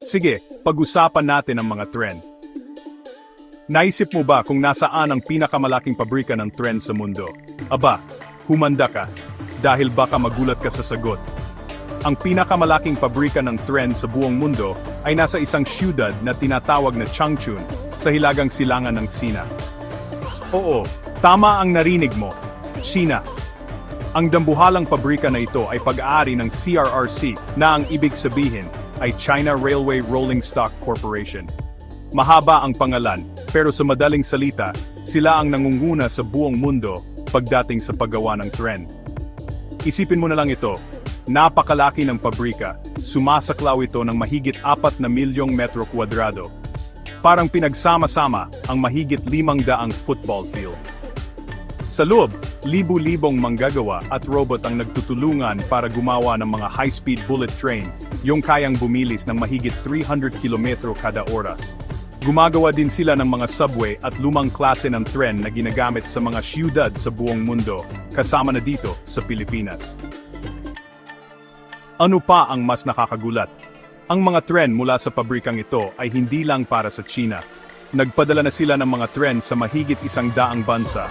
Sige, pag-usapan natin ang mga trend. Naisip mo ba kung nasaan ang pinakamalaking pabrika ng trend sa mundo? Aba, humanda ka, dahil baka magulat ka sa sagot. Ang pinakamalaking pabrika ng trend sa buong mundo ay nasa isang siyudad na tinatawag na Changchun, sa hilagang silangan ng Sina. Oo, tama ang narinig mo, China. Ang dambuhalang pabrika na ito ay pag-aari ng CRRC na ang ibig sabihin ay China Railway Rolling Stock Corporation. Mahaba ang pangalan, pero sa madaling salita, sila ang nangunguna sa buong mundo pagdating sa paggawa ng tren. Isipin mo na lang ito, napakalaki ng pabrika, sumasaklaw ito ng mahigit 4 na milyong metro kwadrado. Parang pinagsama-sama ang mahigit 500 football field. Sa loob, libu-libong manggagawa at robot ang nagtutulungan para gumawa ng mga high-speed bullet train, yung kayang bumilis ng mahigit 300 kilometro kada oras. Gumagawa din sila ng mga subway at lumang klase ng tren na ginagamit sa mga siyudad sa buong mundo, kasama na dito sa Pilipinas. Ano pa ang mas nakakagulat? Ang mga tren mula sa pabrikang ito ay hindi lang para sa China. Nagpadala na sila ng mga tren sa mahigit 100 bansa.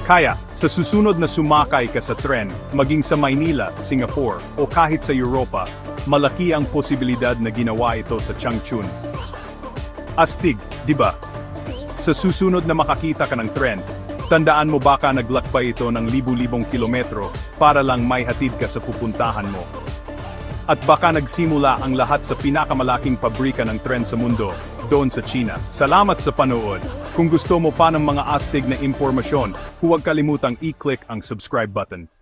Kaya, sa susunod na sumakay ka sa tren, maging sa Maynila, Singapore, o kahit sa Europa, malaki ang posibilidad na ginawa ito sa Changchun. Astig, di ba? Sa susunod na makakita ka ng tren, tandaan mo baka naglakbay ito ng libu-libong kilometro para lang may hatid ka sa pupuntahan mo. At baka nagsimula ang lahat sa pinakamalaking pabrika ng tren sa mundo, doon sa China. Salamat sa panood. Kung gusto mo pa ng mga astig na impormasyon, huwag kalimutang i-click ang subscribe button.